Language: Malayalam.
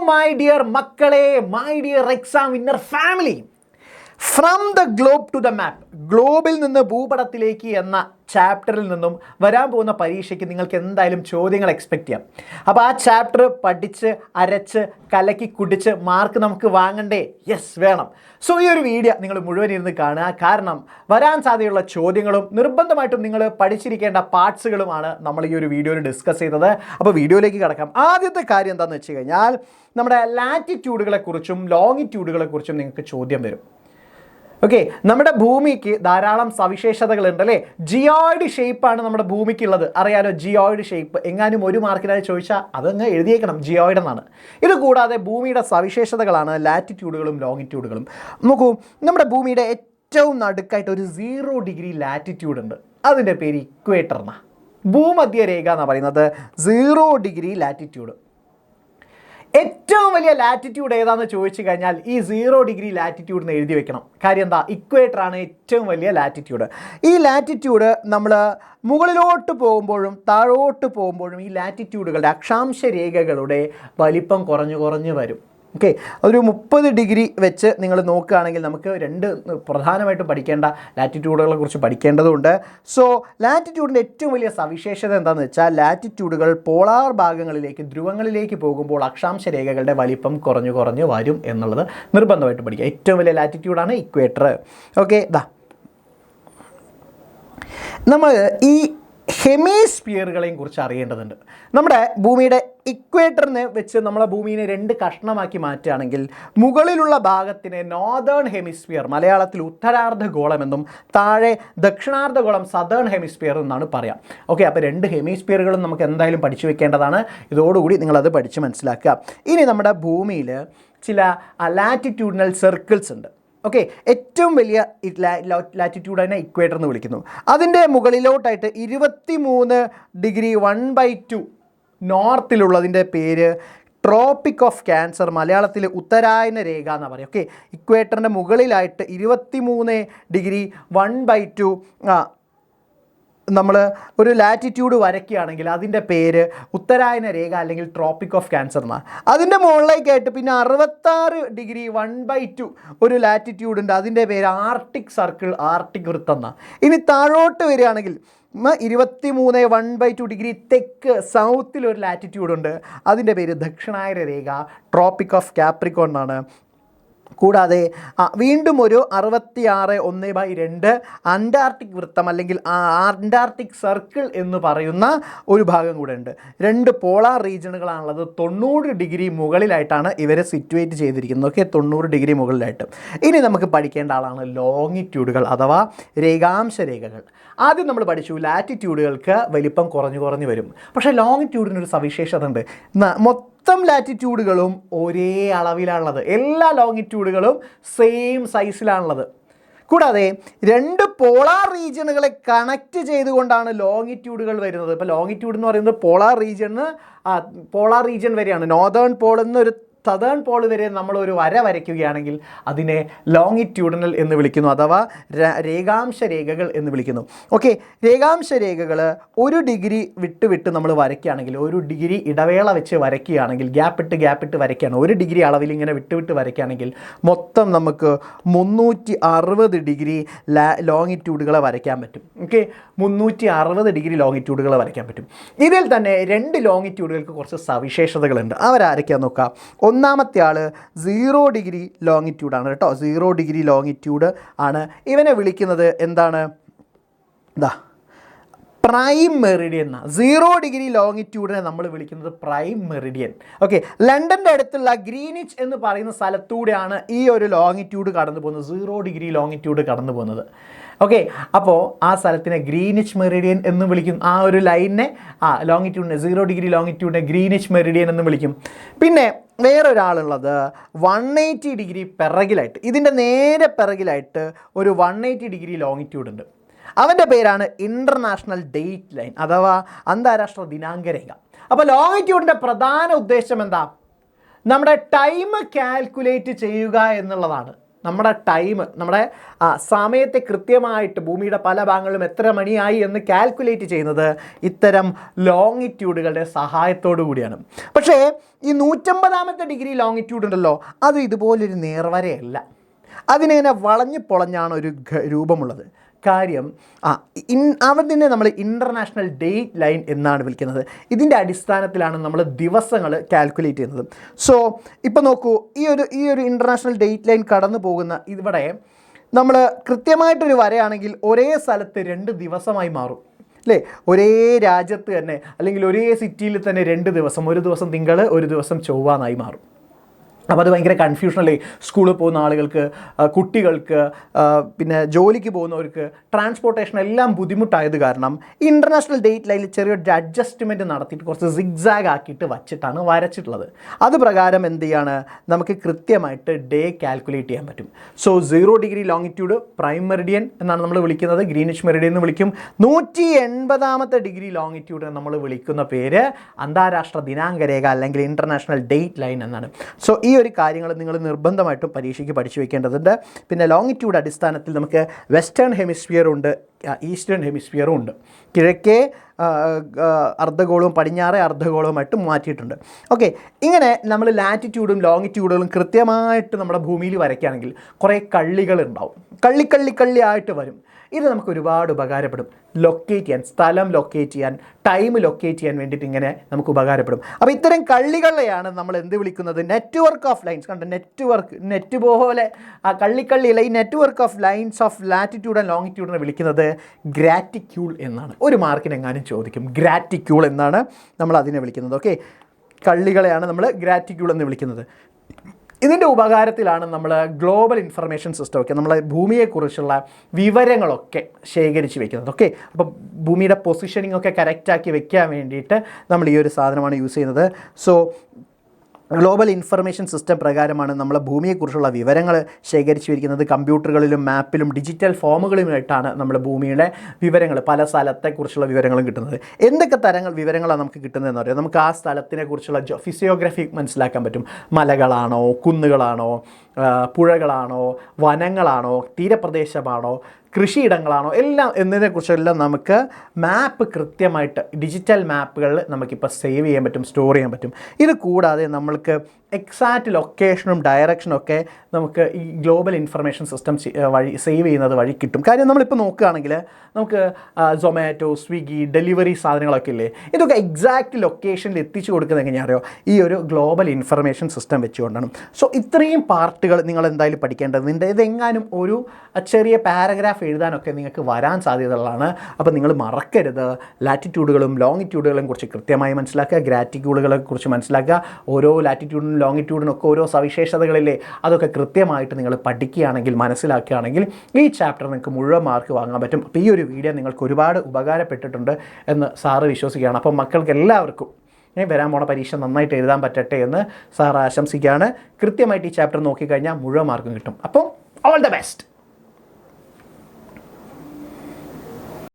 മൈ ഡിയർ മക്കളെ, my dear exam winner family, from the globe to the map, ഗ്ലോബിൽ നിന്ന് ഭൂപടത്തിലേക്ക് എന്ന ചാപ്റ്ററിൽ നിന്നും വരാൻ പോകുന്ന പരീക്ഷയ്ക്ക് നിങ്ങൾക്ക് എന്തായാലും ചോദ്യങ്ങൾ എക്സ്പെക്റ്റ് ചെയ്യാം. അപ്പോൾ ആ ചാപ്റ്റർ പഠിച്ച് അരച്ച് കലക്കി കുടിച്ച് മാർക്ക് നമുക്ക് വാങ്ങണ്ടേ? യെസ്, വേണം. സോ ഈ ഒരു വീഡിയോ നിങ്ങൾ മുഴുവൻ ഇരുന്ന് കാണുക. കാരണം വരാൻ സാധ്യതയുള്ള ചോദ്യങ്ങളും നിർബന്ധമായിട്ടും നിങ്ങൾ പഠിച്ചിരിക്കേണ്ട പാർട്സുകളുമാണ് നമ്മൾ ഈ ഒരു വീഡിയോയിൽ ഡിസ്കസ് ചെയ്തത്. അപ്പോൾ വീഡിയോയിലേക്ക് കിടക്കാം. ആദ്യത്തെ കാര്യം എന്താണെന്ന് വെച്ച് കഴിഞ്ഞാൽ നമ്മുടെ ലാറ്റിറ്റ്യൂഡുകളെക്കുറിച്ചും ലോങ്ങിറ്റ്യൂഡുകളെക്കുറിച്ചും നിങ്ങൾക്ക് ചോദ്യം വരും. ഓക്കെ, നമ്മുടെ ഭൂമിക്ക് ധാരാളം സവിശേഷതകളുണ്ട് അല്ലേ? ജിയോയിഡ് ഷേപ്പാണ് നമ്മുടെ ഭൂമിക്കുള്ളത്, അറിയാലോ. ജിയോയിഡ് ഷേപ്പ് എങ്ങാനും ഒരു മാർക്കിനായി ചോദിച്ചാൽ അതങ്ങ് എഴുതിയേക്കണം, ജിയോയിഡ് എന്നാണ്. ഇത് കൂടാതെ ഭൂമിയുടെ സവിശേഷതകളാണ് ലാറ്റിറ്റ്യൂഡുകളും ലോങ്ങിറ്റ്യൂഡുകളും. നോക്കൂ, നമ്മുടെ ഭൂമിയുടെ ഏറ്റവും നടുക്കായിട്ട് ഒരു 0 ഡിഗ്രി ലാറ്റിറ്റ്യൂഡ് ഉണ്ട്. അതിൻ്റെ പേര് ഇക്വേറ്റർ എന്നാണ്. ഭൂമധ്യരേഖ എന്നാണ് പറയുന്നത് 0 ഡിഗ്രി ലാറ്റിറ്റ്യൂഡ്. ഏറ്റവും വലിയ ലാറ്റിറ്റ്യൂഡ് ഏതാണെന്ന് ചോദിച്ചു കഴിഞ്ഞാൽ ഈ 0 ഡിഗ്രി ലാറ്റിറ്റ്യൂഡ് എന്ന് എഴുതി വെക്കണം. കാര്യം എന്താ? ഇക്വേറ്റർ ആണ് ഏറ്റവും വലിയ ലാറ്റിറ്റ്യൂഡ്. ഈ ലാറ്റിറ്റ്യൂഡ് നമ്മൾ മുകളിലോട്ട് പോകുമ്പോഴും താഴോട്ട് പോകുമ്പോഴും ഈ ലാറ്റിറ്റ്യൂഡുകളുടെ അക്ഷാംശ രേഖകളുടെ വലിപ്പം കുറഞ്ഞു വരും. ഓക്കെ, ഒരു 30 ഡിഗ്രി വെച്ച് നിങ്ങൾ നോക്കുകയാണെങ്കിൽ നമുക്ക് രണ്ട് പ്രധാനമായിട്ടും പഠിക്കേണ്ട ലാറ്റിറ്റ്യൂഡുകളെ കുറിച്ച് പഠിക്കേണ്ടതുണ്ട്. സോ ലാറ്റിറ്റ്യൂഡിൻ്റെ ഏറ്റവും വലിയ സവിശേഷത എന്താണെന്ന് വെച്ചാൽ ലാറ്റിറ്റ്യൂഡുകൾ പോളാർ ഭാഗങ്ങളിലേക്ക്, ധ്രുവങ്ങളിലേക്ക് പോകുമ്പോൾ അക്ഷാംശ രേഖകളുടെ വലിപ്പം കുറഞ്ഞു വരും എന്നുള്ളത് നിർബന്ധമായിട്ട് പഠിക്കുക. ഏറ്റവും വലിയ ലാറ്റിറ്റ്യൂഡാണ് ഇക്വേറ്റർ. ഓക്കെ, നമ്മൾ ഈ ഹെമിസ്ഫിയറുകളെയും കുറിച്ച് അറിയേണ്ടതുണ്ട്. നമ്മുടെ ഭൂമിയുടെ ഇക്വേറ്ററിനെ വെച്ച് നമ്മളെ ഭൂമിയെ 2 കഷ്ണമാക്കി മാറ്റുകയാണെങ്കിൽ മുകളിലുള്ള ഭാഗത്തിനെ നോർത്തേൺ ഹെമിസ്ഫിയർ, മലയാളത്തിൽ ഉത്തരാർദ്ധഗോളം എന്നും താഴെ ദക്ഷിണാർദ്ധഗോളം സദേൺ ഹെമിസ്ഫിയർ എന്നാണ് പറയാം. ഓക്കെ, അപ്പോൾ 2 ഹെമിസ്ഫിയറുകളും നമുക്ക് എന്തായാലും പഠിച്ചു വെക്കേണ്ടതാണ്. ഇതോടുകൂടി നിങ്ങളത് പഠിച്ച് മനസ്സിലാക്കുക. ഇനി നമ്മുടെ ഭൂമിയിൽ ചില ലാറ്റിറ്റ്യൂഡിനൽ സർക്കിൾസ് ഉണ്ട്. ഓക്കെ, ഏറ്റവും വലിയ ലാറ്റിറ്റ്യൂഡിനെ ഇക്വേറ്റർ എന്ന് വിളിക്കുന്നു. അതിൻ്റെ മുകളിലോട്ടായിട്ട് 23 ഡിഗ്രി 1/2 നോർത്തിലുള്ളതിൻ്റെ പേര് ട്രോപ്പിക് ഓഫ് ക്യാൻസർ, മലയാളത്തിൽ ഉത്തരായന രേഖ എന്നാണ് പറയുക. ഓക്കെ, ഇക്വേറ്ററിൻ്റെ മുകളിലായിട്ട് 23 ഡിഗ്രി 1/2 നമ്മൾ ഒരു ലാറ്റിറ്റ്യൂഡ് വരയ്ക്കുകയാണെങ്കിൽ അതിൻ്റെ പേര് ഉത്തരായന രേഖ അല്ലെങ്കിൽ ട്രോപ്പിക് ഓഫ് ക്യാൻസർ എന്നാണ്. അതിൻ്റെ മുകളിലേക്കായിട്ട് പിന്നെ 66 ഡിഗ്രി 1/2 ഒരു ലാറ്റിറ്റ്യൂഡ് ഉണ്ട്. അതിൻ്റെ പേര് ആർട്ടിക് സർക്കിൾ, ആർട്ടിക് വൃത്തം എന്നാണ്. ഇനി താഴോട്ട് വരികയാണെങ്കിൽ 23 1/2 ഡിഗ്രി തെക്ക് സൗത്തിൽ ഒരു ലാറ്റിറ്റ്യൂഡ് ഉണ്ട്. അതിൻ്റെ പേര് ദക്ഷിണായന രേഖ, ട്രോപ്പിക് ഓഫ് കാപ്രിക്കോൺ എന്നാണ്. കൂടാതെ വീണ്ടും ഒരു 66 1/2 അന്റാർട്ടിക് വൃത്തം അല്ലെങ്കിൽ അന്റാർട്ടിക് സർക്കിൾ എന്ന് പറയുന്ന ഒരു ഭാഗം കൂടെ ഉണ്ട്. 2 പോളാർ റീജിയനുകളാണുള്ളത്. 90 ഡിഗ്രി മുകളിലായിട്ടാണ് ഇവരെ സിറ്റുവേറ്റ് ചെയ്തിരിക്കുന്നത്. ഓക്കെ, 90 ഡിഗ്രി മുകളിലായിട്ട്. ഇനി നമുക്ക് പഠിക്കേണ്ട ആളാണ് ലോങ്ങിറ്റ്യൂഡുകൾ അഥവാ രേഖാംശ രേഖകൾ. ആദ്യം നമ്മൾ പഠിച്ചു ലാറ്റിറ്റ്യൂഡുകൾക്ക് വലിപ്പം കുറഞ്ഞു വരും. പക്ഷേ ലോങ്ങിറ്റ്യൂഡിനൊരു സവിശേഷത ഉണ്ട്. മൊത്തം ലാറ്റിറ്റ്യൂഡുകളും ഒരേ അളവിലാണുള്ളത്. എല്ലാ ലോങ്ങിറ്റ്യൂഡുകളും സെയിം സൈസിലാണുള്ളത്. കൂടാതെ 2 പോളാർ റീജിയനുകളെ കണക്റ്റ് ചെയ്തുകൊണ്ടാണ് ലോങ്ങിറ്റ്യൂഡുകൾ വരുന്നത്. ഇപ്പോൾ ലോങ്ങിറ്റ്യൂഡ് എന്ന് പറയുന്നത് പോളാർ റീജിയൻ വരെയാണ്. നോർത്തേൺ പോൾ എന്നൊരു സദേൺ പോൾ വരെ നമ്മൾ ഒരു വര വരയ്ക്കുകയാണെങ്കിൽ അതിനെ ലോങ്ങിറ്റ്യൂഡിനൽ എന്ന് വിളിക്കുന്നു, അഥവാ രേഖാംശ രേഖകൾ എന്ന് വിളിക്കുന്നു. ഓക്കെ, രേഖാംശ രേഖകൾ 1 ഡിഗ്രി വിട്ട് നമ്മൾ വരയ്ക്കുകയാണെങ്കിൽ, 1 ഡിഗ്രി ഇടവേള വെച്ച് വരയ്ക്കുകയാണെങ്കിൽ, ഗ്യാപ്പിട്ട് വരയ്ക്കുകയാണ്, 1 ഡിഗ്രി അളവിൽ ഇങ്ങനെ വിട്ട് വരയ്ക്കുകയാണെങ്കിൽ മൊത്തം നമുക്ക് 360 ഡിഗ്രി ലോങ്ങിറ്റ്യൂഡുകളെ വരയ്ക്കാൻ പറ്റും. ഓക്കെ, 360 ഡിഗ്രി ലോങ്ങിറ്റ്യൂഡുകൾ വരയ്ക്കാൻ പറ്റും. ഇതിൽ തന്നെ 2 ലോങ്ങിറ്റ്യൂഡുകൾക്ക് കുറച്ച് സവിശേഷതകളുണ്ട്. അവരാരൊക്കെയാണെന്ന് നോക്കാം. ഒന്നാമത്തെ ആൾ 0 ഡിഗ്രി ലോങ്ങിറ്റ്യൂഡാണ് കേട്ടോ. 0 ഡിഗ്രി ലോങ്ങിറ്റ്യൂഡ് ആണ്. ഇവനെ വിളിക്കുന്നത് എന്താണ്? Prime Meridian. 0 ഡിഗ്രി ലോങ്ങിറ്റ്യൂഡിനെ നമ്മൾ വിളിക്കുന്നത് പ്രൈം മെറിഡിയൻ. ഓക്കെ, ലണ്ടൻ്റെ അടുത്തുള്ള ഗ്രീനിച്ച് എന്ന് പറയുന്ന സ്ഥലത്തൂടെയാണ് ഈ ഒരു ലോങ്ങിറ്റ്യൂഡ് കടന്നു പോകുന്നത്, 0 ഡിഗ്രി ലോങ്ങിറ്റ്യൂഡ് കടന്നു പോകുന്നത്. ഓക്കെ, അപ്പോൾ ആ സ്ഥലത്തിനെ ഗ്രീനിച്ച് മെറിഡിയൻ എന്ന് വിളിക്കും. ആ ഒരു ലൈനിനെ, ലോങ്ങിറ്റ്യൂഡിനെ 0 ഡിഗ്രി ലോങ്ങിറ്റ്യൂഡിനെ ഗ്രീനിച്ച് മെറിഡിയൻ എന്ന് വിളിക്കും. പിന്നെ വേറൊരാളുള്ളത് 180 ഡിഗ്രി പിറകിലായിട്ട്, ഇതിൻ്റെ നേരെ പിറകിലായിട്ട് ഒരു 180 ഡിഗ്രി ലോങ്ങിറ്റ്യൂഡ് ഉണ്ട്. അവൻ്റെ പേരാണ് ഇൻ്റർനാഷണൽ ഡേറ്റ് ലൈൻ അഥവാ അന്താരാഷ്ട്ര ദിനാങ്കരേഖ. അപ്പോൾ ലോങ്ങിറ്റ്യൂഡിൻ്റെ പ്രധാന ഉദ്ദേശം എന്താ? നമ്മുടെ ടൈം കാൽക്കുലേറ്റ് ചെയ്യുക എന്നുള്ളതാണ്. നമ്മുടെ ടൈം, നമ്മുടെ സമയത്തെ കൃത്യമായിട്ട് ഭൂമിയുടെ പല ഭാഗങ്ങളിലും എത്ര മണിയായി എന്ന് കാൽക്കുലേറ്റ് ചെയ്യുന്നത് ഇത്തരം ലോങ്ങിറ്റ്യൂഡുകളുടെ സഹായത്തോടു കൂടിയാണ്. പക്ഷേ ഈ 150ാമത്തെ ഡിഗ്രി ലോങ്ങിറ്റ്യൂഡ് ഉണ്ടല്ലോ, അത് ഇതുപോലൊരു നേർവരയല്ല. അതിനിങ്ങനെ വളഞ്ഞു പൊളഞ്ഞാണ് ഒരു രൂപമുള്ളത്. കാര്യം അതിനെ നമ്മൾ ഇൻ്റർനാഷണൽ ഡേറ്റ് ലൈൻ എന്നാണ് വിളിക്കുന്നത്. ഇതിൻ്റെ അടിസ്ഥാനത്തിലാണ് നമ്മൾ ദിവസങ്ങൾ കാൽക്കുലേറ്റ് ചെയ്യുന്നത്. സോ ഇപ്പോൾ നോക്കൂ, ഈ ഒരു ഇൻ്റർനാഷണൽ ഡേറ്റ് ലൈൻ കടന്നു പോകുന്ന ഇവിടെ നമ്മൾ കൃത്യമായിട്ടൊരു വരയാണെങ്കിൽ ഒരേ സ്ഥലത്ത് 2 ദിവസമായി മാറും അല്ലേ? ഒരേ രാജ്യത്ത് തന്നെ അല്ലെങ്കിൽ ഒരേ സിറ്റിയിൽ തന്നെ 2 ദിവസം, ഒരു ദിവസം തിങ്കൾ, ഒരു ദിവസം ചൊവ്വ എന്നായി മാറും. അപ്പോൾ അത് ഭയങ്കര കൺഫ്യൂഷനല്ലേ സ്കൂളിൽ പോകുന്ന ആളുകൾക്ക്, കുട്ടികൾക്ക്, പിന്നെ ജോലിക്ക് പോകുന്നവർക്ക്, ട്രാൻസ്പോർട്ടേഷൻ എല്ലാം ബുദ്ധിമുട്ടായത് കാരണം ഇൻ്റർനാഷണൽ ഡേറ്റ് ലൈനിൽ ചെറിയൊരു അഡ്ജസ്റ്റ്മെൻറ്റ് നടത്തിയിട്ട് കുറച്ച് സിഗ്സാഗ് ആക്കിയിട്ട് വച്ചിട്ടാണ് വരച്ചിട്ടുള്ളത്. അത് പ്രകാരം എന്ത് ചെയ്യാണ്, നമുക്ക് കൃത്യമായിട്ട് ഡേ കാൽക്കുലേറ്റ് ചെയ്യാൻ പറ്റും. So 0 degree longitude prime Meridian എന്നാണ് നമ്മൾ വിളിക്കുന്നത്, ഗ്രീനിഷ് മെറിഡിയൻ എന്ന് വിളിക്കും. 180ാമത്തെ ഡിഗ്രി ലോങ്ങിറ്റ്യൂഡ് നമ്മൾ വിളിക്കുന്ന പേര് അന്താരാഷ്ട്ര ദിനാങ്കരേഖ അല്ലെങ്കിൽ ഇൻ്റർനാഷണൽ ഡേറ്റ് ലൈൻ എന്നാണ്. സോ ഈ ഒരു കാര്യങ്ങൾ നിങ്ങൾ നിർബന്ധമായിട്ടും പരീക്ഷയ്ക്ക് പഠിച്ചു വെക്കേണ്ടതുണ്ട്. പിന്നെ ലോങ്ങിറ്റ്യൂഡ് അടിസ്ഥാനത്തിൽ നമുക്ക് വെസ്റ്റേൺ ഹെമിസ്ഫിയർ ഉണ്ട്, ഈസ്റ്റേൺ ഹെമിസ്ഫിയറും ഉണ്ട്. കിഴക്കേ അർദ്ധഗോളവും പടിഞ്ഞാറേ അർദ്ധഗോളവുമായിട്ട് മാറ്റിയിട്ടുണ്ട്. ഓക്കെ, ഇങ്ങനെ നമ്മൾ ലാറ്റിറ്റ്യൂഡും ലോങ്ങിറ്റ്യൂഡുകളും കൃത്യമായിട്ട് നമ്മുടെ ഭൂമിയിൽ വരയ്ക്കുകയാണെങ്കിൽ കുറേ കള്ളികളുണ്ടാവും, കള്ളി ആയിട്ട് വരും. ഇത് നമുക്ക് ഒരുപാട് ഉപകാരപ്പെടും. ലൊക്കേറ്റ് ചെയ്യാൻ, സ്ഥലം ലൊക്കേറ്റ് ചെയ്യാൻ, ടൈം ലൊക്കേറ്റ് ചെയ്യാൻ വേണ്ടിയിട്ട് ഇങ്ങനെ നമുക്ക് ഉപകാരപ്പെടും. അപ്പോൾ ഇത്തരം കള്ളികളെയാണ് നമ്മൾ എന്ത് വിളിക്കുന്നത്, നെറ്റ്വർക്ക് ഓഫ് ലൈൻസ്. കണ്ട, നെറ്റ് പോലെ കള്ളിയില്ല, ഈ network of lines of latitude and ലോങ്ങിറ്റ്യൂഡിനെ വിളിക്കുന്നത് ഗ്രാറ്റിക്യൂൾ എന്നാണ്. ഒരു മാർക്കിന് എങ്ങാനും ചോദിക്കും, ഗ്രാറ്റിക്യൂൾ എന്നാണ് നമ്മൾ അതിനെ വിളിക്കുന്നത്. ഓക്കെ, കള്ളികളെയാണ് നമ്മൾ ഗ്രാറ്റിക്യൂൾ എന്ന് വിളിക്കുന്നത്. ഇതിൻ്റെ ഉപകാരത്തിലാണ് നമ്മൾ ഗ്ലോബൽ ഇൻഫർമേഷൻ സിസ്റ്റം ഒക്കെ, നമ്മളെ ഭൂമിയെക്കുറിച്ചുള്ള വിവരങ്ങളൊക്കെ ശേഖരിച്ച് വെക്കുന്നത്. ഓക്കെ, അപ്പോൾ ഭൂമിയുടെ പൊസിഷനിങ് ഒക്കെ കറക്റ്റാക്കി വെക്കാൻ വേണ്ടിയിട്ട് നമ്മൾ ഈ ഒരു സാധനമാണ് യൂസ് ചെയ്യുന്നത്. സോ ഗ്ലോബൽ ഇൻഫർമേഷൻ സിസ്റ്റം പ്രകാരമാണ് നമ്മൾ ഭൂമിയെക്കുറിച്ചുള്ള വിവരങ്ങൾ ശേഖരിച്ചു വയ്ക്കുന്നത്. കമ്പ്യൂട്ടറുകളിലും മാപ്പിലും ഡിജിറ്റൽ ഫോമുകളുമായിട്ടാണ് നമ്മൾ ഭൂമിയുടെ വിവരങ്ങൾ, പല സ്ഥലത്തെക്കുറിച്ചുള്ള വിവരങ്ങളും കിട്ടുന്നത്. എന്തൊക്കെ തരങ്ങൾ വിവരങ്ങളാണ് നമുക്ക് കിട്ടുന്നതെന്ന് പറയാം. നമുക്ക് ആ സ്ഥലത്തിനെ കുറിച്ചുള്ള ഫിസിയോഗ്രഫി മനസ്സിലാക്കാൻ പറ്റും. മലകളാണോ, കുന്നുകളാണോ, പുഴകളാണോ, വനങ്ങളാണോ, തീരപ്രദേശമാണോ, കൃഷിയിടങ്ങളാണോ, എല്ലാം എന്നതിനെക്കുറിച്ചെല്ലാം നമുക്ക് മാപ്പ് കൃത്യമായിട്ട് ഡിജിറ്റൽ മാപ്പുകളിൽ നമുക്കിപ്പോൾ സേവ് ചെയ്യാൻ പറ്റും, സ്റ്റോർ ചെയ്യാൻ പറ്റും. ഇത് കൂടാതെ നമ്മൾക്ക് എക്സാക്റ്റ് ലൊക്കേഷനും ഡയറക്ഷനും ഒക്കെ നമുക്ക് ഈ ഗ്ലോബൽ ഇൻഫർമേഷൻ സിസ്റ്റം വഴി സേവ് ചെയ്യുന്നത് വഴി കിട്ടും. കാര്യം നമ്മളിപ്പോൾ നോക്കുകയാണെങ്കിൽ നമുക്ക് സൊമാറ്റോ, സ്വിഗ്ഗി, ഡെലിവറി സാധനങ്ങളൊക്കെ ഇല്ലേ, ഇതൊക്കെ എക്സാക്റ്റ് ലൊക്കേഷനിൽ എത്തിച്ചു കൊടുക്കുന്നത് എങ്ങനെയാണെന്ന് അറിയോ, ഈ ഒരു ഗ്ലോബൽ ഇൻഫർമേഷൻ സിസ്റ്റം വെച്ചുകൊണ്ടാണ്. സോ ഇത്രയും പാർട്ടുകൾ നിങ്ങൾ എന്തായാലും പഠിക്കേണ്ടതുണ്ട്. ഇതെങ്ങാനും ഒരു ചെറിയ പാരഗ്രാഫ് എഴുതാനൊക്കെ നിങ്ങൾക്ക് വരാൻ സാധ്യതകളാണ്. അപ്പോൾ നിങ്ങൾ മറക്കരുത്, ലാറ്റിറ്റ്യൂഡുകളും ലോങ്ങിറ്റ്യൂഡുകളെയും കുറിച്ച് കൃത്യമായി മനസ്സിലാക്കുക, ഗ്രാറ്റിറ്റ്യൂഡുകളെ കുറിച്ച് മനസ്സിലാക്കുക. ഓരോ ലാറ്റിറ്റ്യൂഡിനും ലോങ്ങിറ്റ്യൂഡിനൊക്കെ ഓരോ സവിശേഷതകളില്ലേ, അതൊക്കെ കൃത്യമായിട്ട് നിങ്ങൾ പഠിക്കുകയാണെങ്കിൽ, മനസ്സിലാക്കുകയാണെങ്കിൽ ഈ ചാപ്റ്റർ നിങ്ങൾക്ക് മുഴുവൻ മാർക്ക് വാങ്ങാൻ പറ്റും. അപ്പോൾ ഈ ഒരു വീഡിയോ നിങ്ങൾക്ക് ഒരുപാട് ഉപകാരപ്പെട്ടിട്ടുണ്ട് എന്ന് സാറ് വിശ്വസിക്കുകയാണ്. അപ്പോൾ മക്കൾക്ക് എല്ലാവർക്കും വരാൻ പോണ പരീക്ഷ നന്നായിട്ട് എഴുതാൻ പറ്റട്ടെ എന്ന് സാർ ആശംസിക്കുകയാണ്. കൃത്യമായിട്ട് ഈ ചാപ്റ്റർ നോക്കിക്കഴിഞ്ഞാൽ മുഴുവൻ മാർക്കും കിട്ടും. അപ്പോൾ ഓൾ ദ ബെസ്റ്റ്.